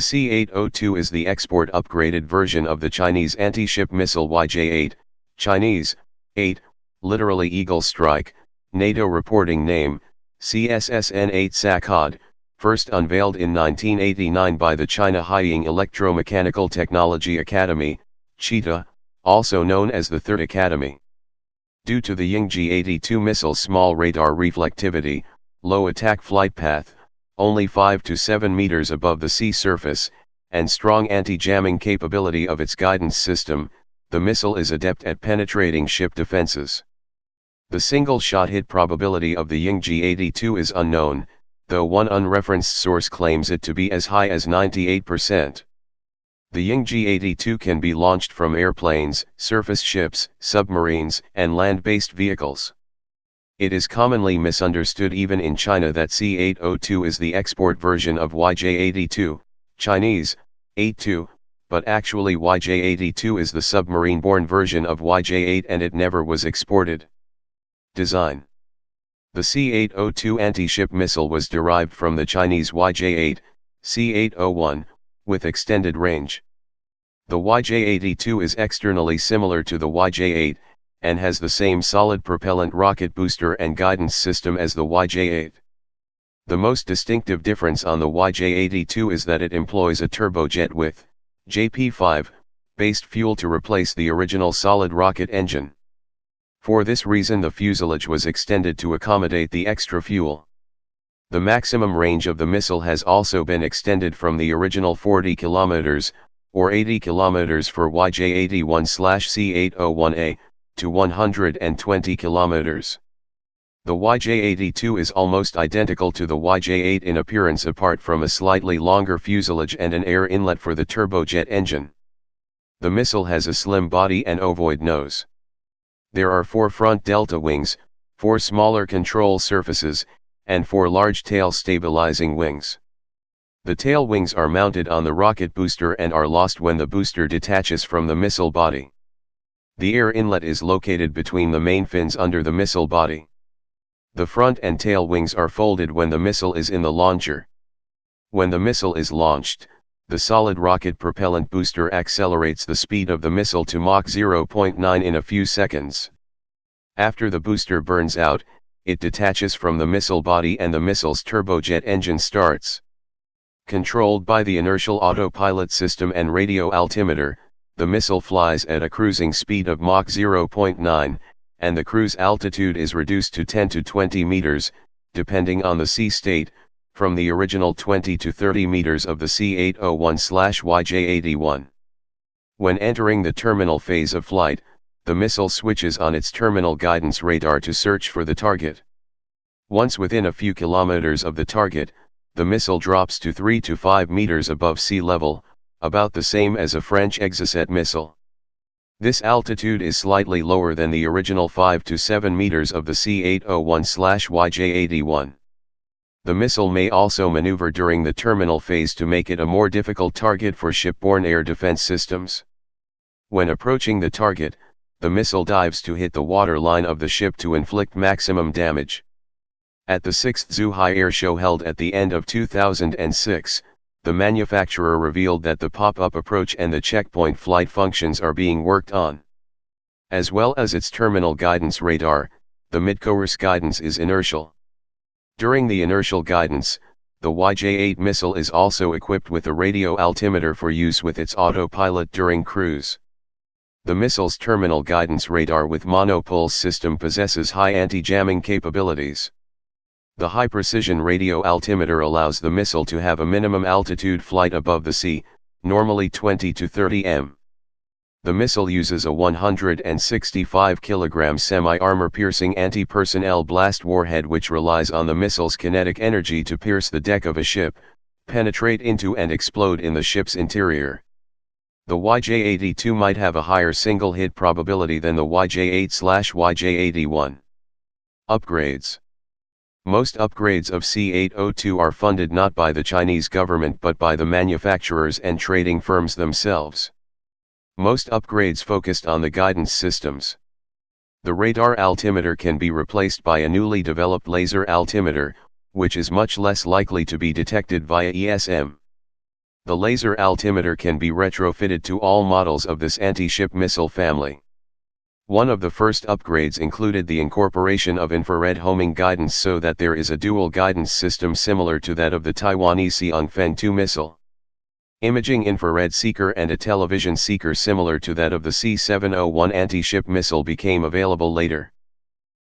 The C-802 is the export upgraded version of the Chinese anti-ship missile YJ-8, Chinese, 8, literally Eagle Strike, NATO reporting name, CSSN-8 Sakhad, first unveiled in 1989 by the China Haiying Electromechanical Technology Academy, CHITA, also known as the Third Academy. Due to the Ying-G82 missile's small radar reflectivity, low attack flight path, only 5 to 7 meters above the sea surface, and strong anti-jamming capability of its guidance system, the missile is adept at penetrating ship defenses. The single-shot hit probability of the Ying-G82 is unknown, though one unreferenced source claims it to be as high as 98%. The Ying-G82 can be launched from airplanes, surface ships, submarines, and land-based vehicles. It is commonly misunderstood even in China that C-802 is the export version of YJ-82, Chinese, 82, but actually YJ-82 is the submarine-borne version of YJ-8 and it never was exported. Design. The C-802 anti-ship missile was derived from the Chinese YJ-8, C-801, with extended range. The YJ-82 is externally similar to the YJ-8, and has the same solid propellant rocket booster and guidance system as the YJ-8. The most distinctive difference on the YJ-82 is that it employs a turbojet with JP5 based fuel to replace the original solid rocket engine. For this reason the fuselage was extended to accommodate the extra fuel. The maximum range of the missile has also been extended from the original 40 km, or 80 km for YJ-81/C-801A, to 120 km. The YJ-82 is almost identical to the YJ-8 in appearance apart from a slightly longer fuselage and an air inlet for the turbojet engine. The missile has a slim body and ovoid nose. There are 4 front delta wings, 4 smaller control surfaces, and 4 large tail stabilizing wings. The tail wings are mounted on the rocket booster and are lost when the booster detaches from the missile body. The air inlet is located between the main fins under the missile body. The front and tail wings are folded when the missile is in the launcher. When the missile is launched, the solid rocket propellant booster accelerates the speed of the missile to Mach 0.9 in a few seconds. After the booster burns out, it detaches from the missile body and the missile's turbojet engine starts. Controlled by the inertial autopilot system and radio altimeter, the missile flies at a cruising speed of Mach 0.9, and the cruise altitude is reduced to 10 to 20 meters, depending on the sea state, from the original 20 to 30 meters of the C-801/YJ-81. When entering the terminal phase of flight, the missile switches on its terminal guidance radar to search for the target. Once within a few kilometers of the target, the missile drops to 3 to 5 meters above sea level, about the same as a French Exocet missile. This altitude is slightly lower than the original 5 to 7 meters of the C-801/YJ-81. The missile may also maneuver during the terminal phase to make it a more difficult target for shipborne air defense systems. When approaching the target, the missile dives to hit the waterline of the ship to inflict maximum damage. At the 6th Zhuhai Air Show held at the end of 2006, the manufacturer revealed that the pop-up approach and the checkpoint flight functions are being worked on. As well as its terminal guidance radar, the midcourse guidance is inertial. During the inertial guidance, the YJ-8 missile is also equipped with a radio altimeter for use with its autopilot during cruise. The missile's terminal guidance radar with monopulse system possesses high anti-jamming capabilities. The high-precision radio altimeter allows the missile to have a minimum altitude flight above the sea, normally 20 to 30 m. The missile uses a 165 kg semi-armor-piercing anti-personnel blast warhead which relies on the missile's kinetic energy to pierce the deck of a ship, penetrate into and explode in the ship's interior. The YJ-82 might have a higher single-hit probability than the YJ-8/YJ-81. Upgrades. Most upgrades of C-802 are funded not by the Chinese government but by the manufacturers and trading firms themselves. Most upgrades focused on the guidance systems. The radar altimeter can be replaced by a newly developed laser altimeter, which is much less likely to be detected via ESM. The laser altimeter can be retrofitted to all models of this anti-ship missile family. One of the first upgrades included the incorporation of infrared homing guidance so that there is a dual guidance system similar to that of the Taiwanese Xiangfen 2 missile. Imaging infrared seeker and a television seeker similar to that of the C-701 anti-ship missile became available later.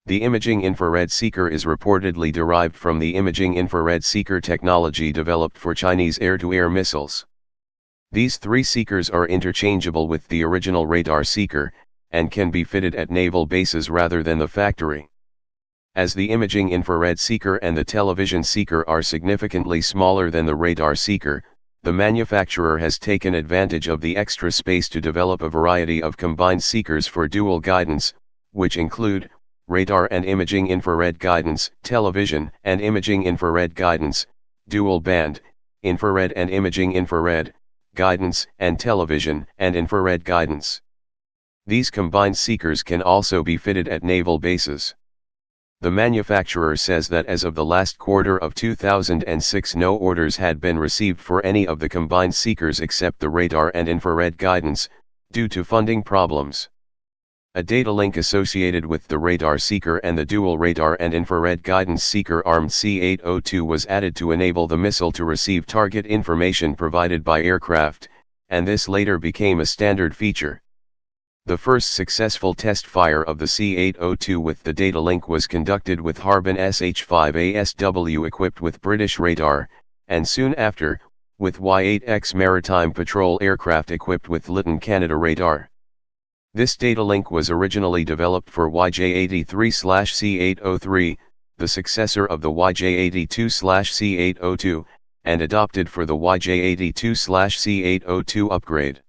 The imaging infrared seeker is reportedly derived from the imaging infrared seeker technology developed for Chinese air-to-air missiles. These three seekers are interchangeable with the original radar seeker, and can be fitted at naval bases rather than the factory. As the imaging infrared seeker and the television seeker are significantly smaller than the radar seeker, the manufacturer has taken advantage of the extra space to develop a variety of combined seekers for dual guidance, which include radar and imaging infrared guidance, television and imaging infrared guidance, dual band, infrared and imaging infrared guidance, and television and infrared guidance. These combined seekers can also be fitted at naval bases. The manufacturer says that as of the last quarter of 2006 no orders had been received for any of the combined seekers except the radar and infrared guidance, due to funding problems. A data link associated with the radar seeker and the dual radar and infrared guidance seeker armed C-802 was added to enable the missile to receive target information provided by aircraft, and this later became a standard feature. The first successful test fire of the C-802 with the data link was conducted with Harbin SH-5ASW equipped with British radar, and soon after, with Y-8X Maritime Patrol aircraft equipped with Lytton Canada radar. This data link was originally developed for YJ-83/C-803, the successor of the YJ-82/C-802, and adopted for the YJ-82/C-802 upgrade.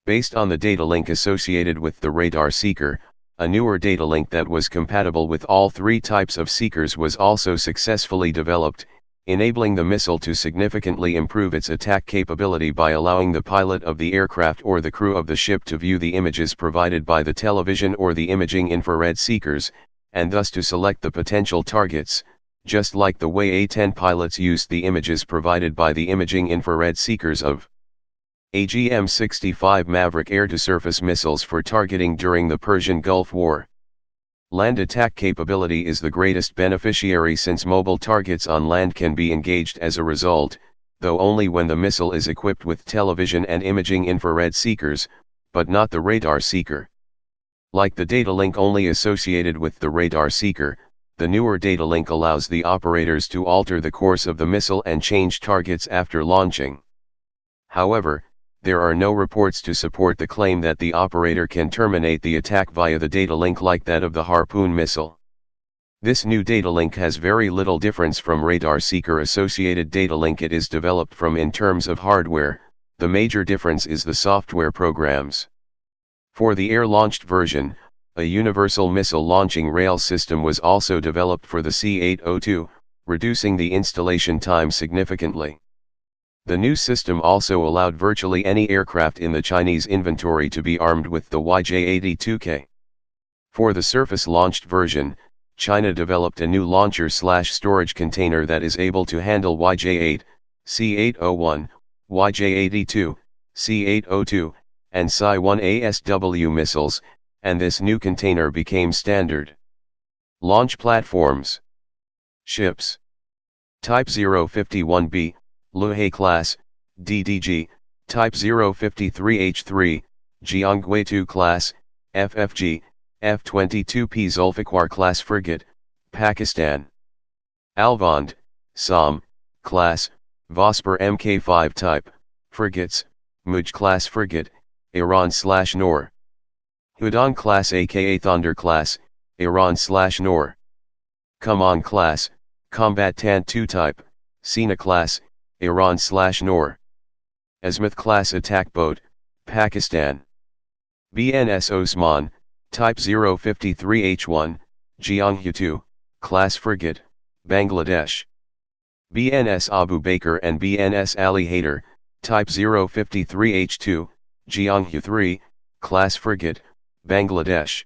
Based on the data link associated with the radar seeker, a newer data link that was compatible with all three types of seekers was also successfully developed, enabling the missile to significantly improve its attack capability by allowing the pilot of the aircraft or the crew of the ship to view the images provided by the television or the imaging infrared seekers, and thus to select the potential targets, just like the way A-10 pilots used the images provided by the imaging infrared seekers of AGM-65 Maverick air-to-surface missiles for targeting during the Persian Gulf War. Land attack capability is the greatest beneficiary since mobile targets on land can be engaged as a result, though only when the missile is equipped with television and imaging infrared seekers, but not the radar seeker. Like the data link only associated with the radar seeker, the newer data link allows the operators to alter the course of the missile and change targets after launching. However, there are no reports to support the claim that the operator can terminate the attack via the data link like that of the Harpoon missile. This new data link has very little difference from radar seeker associated data link it is developed from in terms of hardware. The major difference is the software programs. For the air-launched version, a universal missile launching rail system was also developed for the C-802, reducing the installation time significantly. The new system also allowed virtually any aircraft in the Chinese inventory to be armed with the YJ-82K. For the surface-launched version, China developed a new launcher/storage container that is able to handle YJ-8, C-801, YJ-82, C-802, and Psi-1ASW missiles, and this new container became standard. Launch platforms. Ships. Type 051B, Luhe class, DDG, Type 053H3, Jianghuitu class, FFG, F-22P Zulfiqar class frigate, Pakistan. Alvand, Som, class, Vosper Mk5 type, frigates, Muj class frigate, Iran/Nor. Hudon class aka Thunder class, Iran/Nor. Kaman class, Combat Tant 2 type, Sina class, Iran/Nor. Azimuth class attack boat, Pakistan. BNS Osman, Type 053H1, Jianghuitu, class frigate, Bangladesh. BNS Abu Bakr and BNS Ali Haider, Type 053H2, Jianghu 3, class frigate, Bangladesh.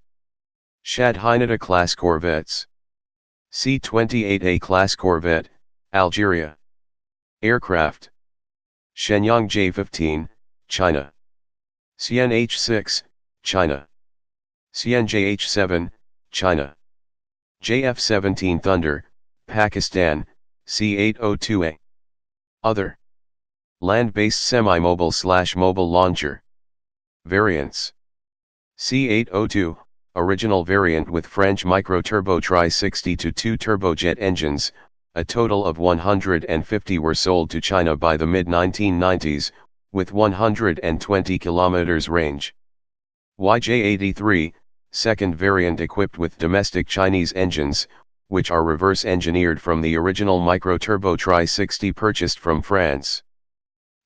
Shad Hinata class corvettes. C-28A class corvette, Algeria. Aircraft. Shenyang J-15, China. Xian H-6, China. Xian JH-7, China. JF-17 Thunder, Pakistan, C-802A. Other. Land-based semi-mobile/mobile launcher. Variants. C-802, original variant with French micro-turbo tri-60-2 turbojet engines, a total of 150 were sold to China by the mid-1990s, with 120 km range. YJ-83, second variant equipped with domestic Chinese engines, which are reverse-engineered from the original micro-turbo tri-60 purchased from France.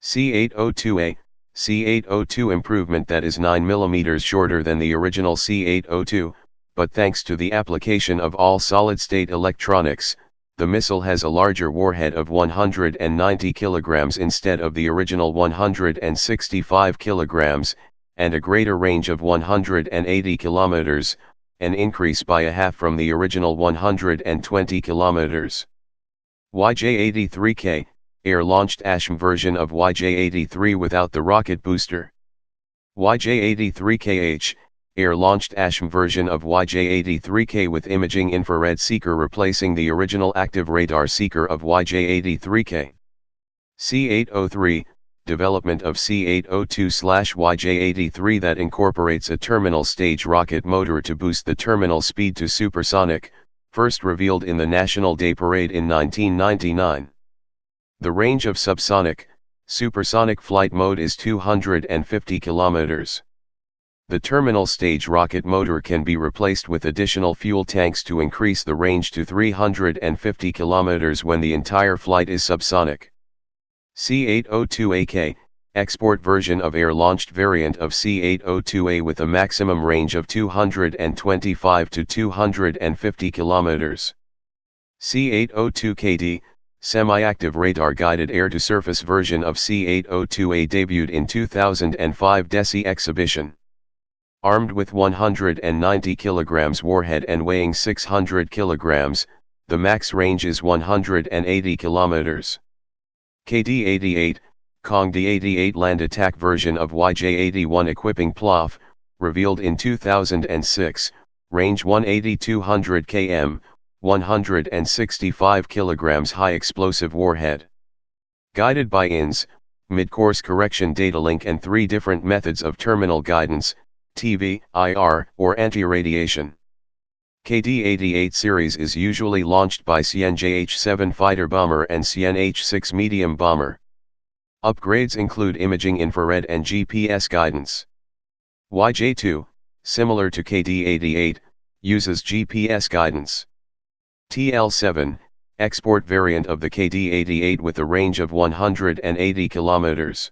C-802A, C-802 improvement that is 9 mm shorter than the original C-802, but thanks to the application of all solid-state electronics, the missile has a larger warhead of 190 kg instead of the original 165 kg, and a greater range of 180 km, an increase by a half from the original 120 km. YJ-83K, air-launched ASHM version of YJ-83 without the rocket booster. YJ-83KH, air-launched ASHM version of YJ-83K with imaging infrared seeker replacing the original active radar seeker of YJ-83K. C-803, development of C-802/YJ-83 that incorporates a terminal stage rocket motor to boost the terminal speed to supersonic, first revealed in the National Day Parade in 1999. The range of subsonic, supersonic flight mode is 250 km. The terminal stage rocket motor can be replaced with additional fuel tanks to increase the range to 350 km when the entire flight is subsonic. C-802AK, export version of air-launched variant of C-802A with a maximum range of 225 to 250 km. C-802KD, semi-active radar-guided air-to-surface version of C-802A debuted in 2005 DESI exhibition. Armed with 190 kg warhead and weighing 600 kg, the max range is 180 km. KD-88, Kong D-88 land attack version of YJ-81 equipping PLOF, revealed in 2006, range 180-200 km, 165 kg high explosive warhead. Guided by INS, mid-course correction data link and 3 different methods of terminal guidance, TV, IR, or anti-radiation. KD-88 series is usually launched by Xian JH-7 fighter bomber and Xian H-6 medium bomber. Upgrades include imaging infrared and GPS guidance. YJ-2, similar to KD-88, uses GPS guidance. TL-7, export variant of the KD-88 with a range of 180 km.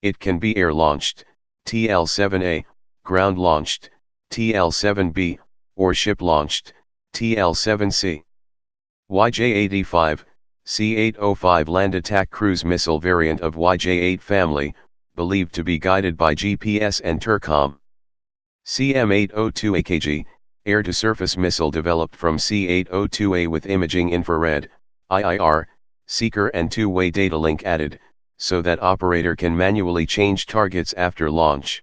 It can be air-launched, TL-7A, ground-launched, TL-7B, or ship-launched, TL-7C. YJ-85, C-805 land attack cruise missile variant of YJ-8 family, believed to be guided by GPS and Tercom. CM-802AKG, air-to-surface missile developed from C-802A with imaging infrared, IIR, seeker and two-way data link added, so that operator can manually change targets after launch.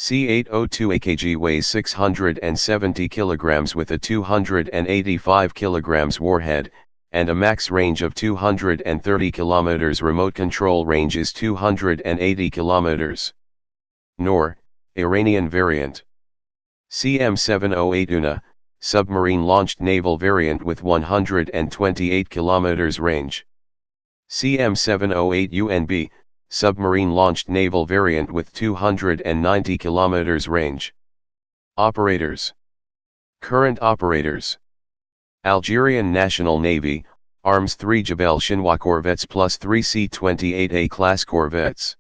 C-802AKG weighs 670 kg with a 285 kg warhead, and a max range of 230 km. Remote control range is 280 km. NOR, Iranian variant. CM-708 UNA, submarine-launched naval variant with 128 km range. CM-708 UNB, submarine-launched naval variant with 290 km range. Operators. Current operators. Algerian National Navy, arms 3 Jebel Shinwa corvettes plus 3 C-28A class corvettes.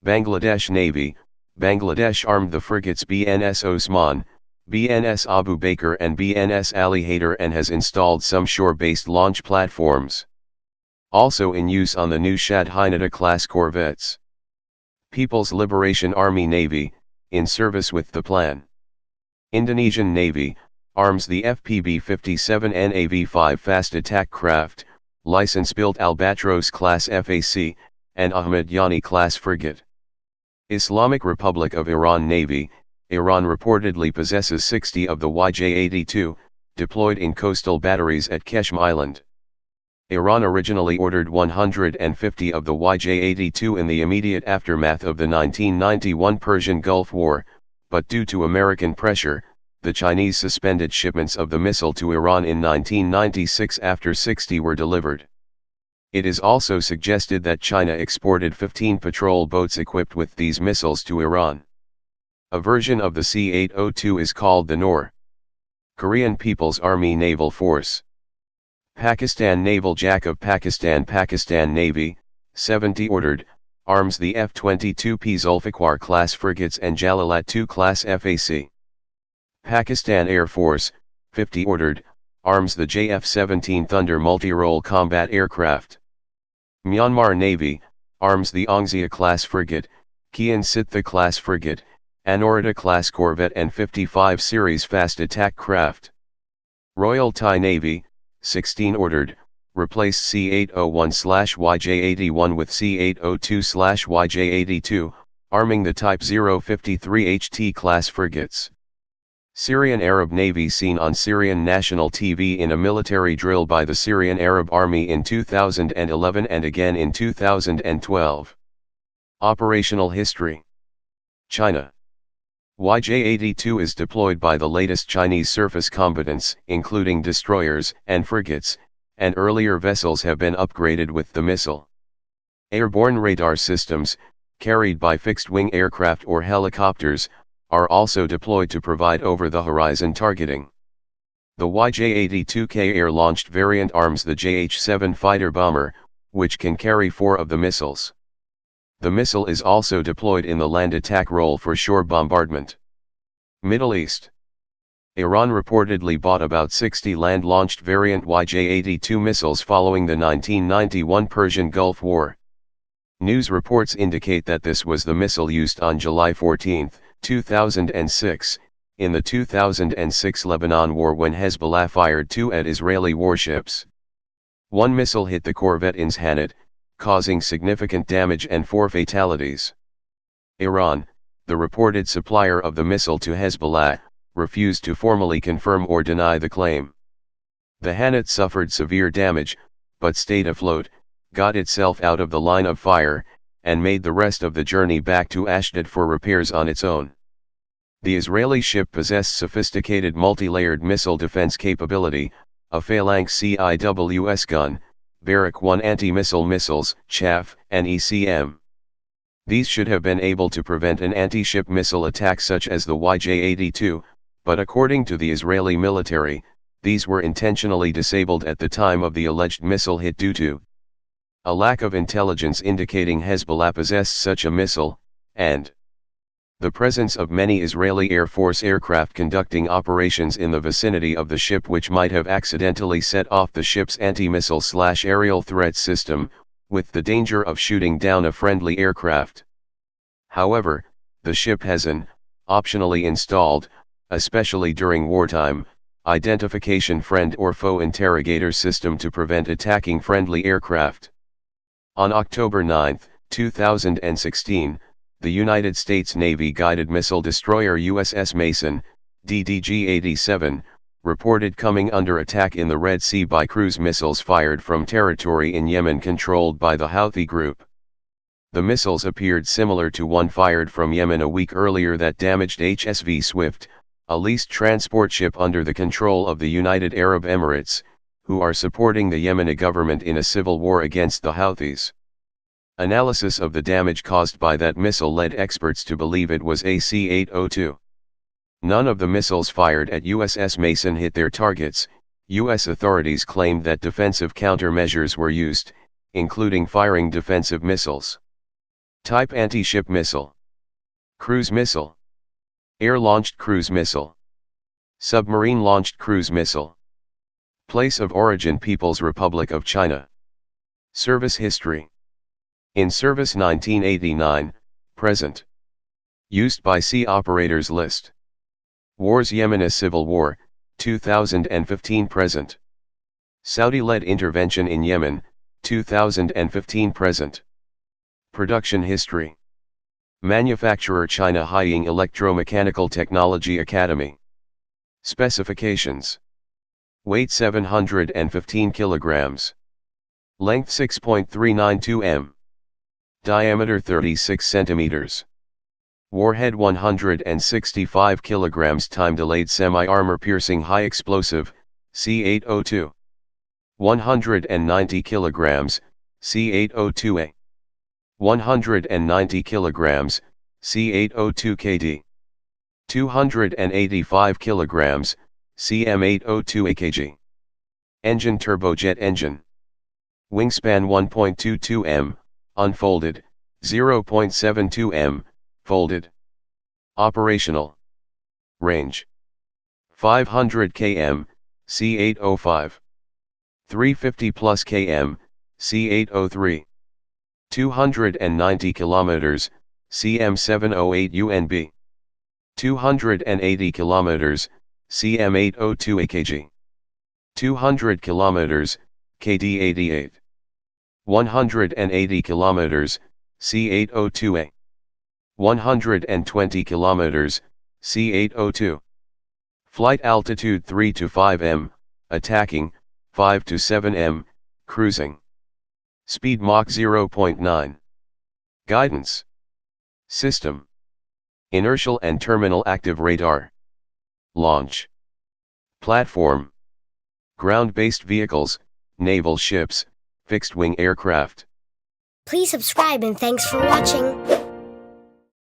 Bangladesh Navy, Bangladesh armed the frigates BNS Osman, BNS Abu Bakr and BNS Ali Haider and has installed some shore-based launch platforms. Also in use on the new Shad Hynata class corvettes. People's Liberation Army Navy, in service with the plan. Indonesian Navy, arms the FPB-57 NAV-5 fast attack craft, license-built Albatros class FAC, and Ahmed Yani class frigate. Islamic Republic of Iran Navy. Iran reportedly possesses 60 of the YJ-82, deployed in coastal batteries at Keshm Island. Iran originally ordered 150 of the YJ-82 in the immediate aftermath of the 1991 Persian Gulf War, but due to American pressure, the Chinese suspended shipments of the missile to Iran in 1996 after 60 were delivered. It is also suggested that China exported 15 patrol boats equipped with these missiles to Iran. A version of the C-802 is called the Noor. Korean People's Army Naval Force. Pakistan Naval JAC of Pakistan. Pakistan Navy, 70 ordered, arms the F-22P Zulfiqar class frigates and Jalalat II class FAC. Pakistan Air Force, 50 ordered, arms the JF-17 Thunder multi-role combat aircraft. Myanmar Navy, arms the Ongzia class frigate, Kian Sitha class frigate, Anorita class corvette and 55 series fast attack craft. Royal Thai Navy, 16 ordered, replace C-801/YJ-81 with C-802/YJ-82, arming the Type 053HT class frigates. Syrian Arab Navy seen on Syrian national TV in a military drill by the Syrian Arab Army in 2011 and again in 2012. Operational history. China. YJ-82 is deployed by the latest Chinese surface combatants, including destroyers and frigates, and earlier vessels have been upgraded with the missile. Airborne radar systems, carried by fixed-wing aircraft or helicopters, are also deployed to provide over-the-horizon targeting. The YJ-82K air-launched variant arms the JH-7 fighter bomber, which can carry 4 of the missiles. The missile is also deployed in the land attack role for shore bombardment. Middle East. Iran reportedly bought about 60 land-launched variant YJ-82 missiles following the 1991 Persian Gulf War. News reports indicate that this was the missile used on July 14, 2006, in the 2006 Lebanon War when Hezbollah fired 2 at Israeli warships. One missile hit the corvette Inshanat, causing significant damage and 4 fatalities. Iran, the reported supplier of the missile to Hezbollah, refused to formally confirm or deny the claim. The Hanat suffered severe damage, but stayed afloat, got itself out of the line of fire, and made the rest of the journey back to Ashdod for repairs on its own. The Israeli ship possessed sophisticated multi-layered missile defense capability, a phalanx CIWS gun, Barak 1 anti-missile missiles, chaff, and ECM. These should have been able to prevent an anti-ship missile attack such as the YJ-82, but according to the Israeli military, these were intentionally disabled at the time of the alleged missile hit due to a lack of intelligence indicating Hezbollah possessed such a missile, and the presence of many Israeli Air Force aircraft conducting operations in the vicinity of the ship which might have accidentally set off the ship's anti-missile/aerial threat system, with the danger of shooting down a friendly aircraft. However, the ship has an, optionally installed, especially during wartime, identification friend or foe interrogator system to prevent attacking friendly aircraft. On October 9, 2016, the United States Navy guided missile destroyer USS Mason, DDG-87, reported coming under attack in the Red Sea by cruise missiles fired from territory in Yemen controlled by the Houthi group. The missiles appeared similar to one fired from Yemen a week earlier that damaged HSV Swift, a leased transport ship under the control of the United Arab Emirates, who are supporting the Yemeni government in a civil war against the Houthis. Analysis of the damage caused by that missile led experts to believe it was a C-802. None of the missiles fired at USS Mason hit their targets. U.S. authorities claimed that defensive countermeasures were used, including firing defensive missiles. Type anti-ship missile. Cruise missile. Air-launched cruise missile. Submarine-launched cruise missile. Place of origin People's Republic of China. Service history. In service 1989, present. Used by Sea Operators List. Wars Yemen Civil War, 2015 present. Saudi-led intervention in Yemen, 2015 present. Production history. Manufacturer China Haiying Electromechanical Technology Academy. Specifications. Weight 715 kilograms. Length 6.392 m. Diameter 36 centimeters. Warhead 165 kilograms. Time delayed semi-armor piercing high explosive, C802. 190 kilograms, C802A. 190 kilograms, C802KD. 285 kilograms, CM802AKG. Engine turbojet engine. Wingspan 1.22 m, unfolded, 0.72 m, folded. Operational. Range. 500 km, C805. 350 plus km, C803. 290 kilometers, CM708 UNB. 280 kilometers, CM802 AKG. 200 kilometers, KD88. 180 kilometers, C802A. 120 kilometers, C802. Flight altitude 3 to 5 m, attacking, 5 to 7 m, cruising. Speed Mach 0.9. Guidance. System. Inertial and terminal active radar. Launch. Platform. Ground-based vehicles, naval ships, fixed-wing aircraft. Please subscribe and thanks for watching.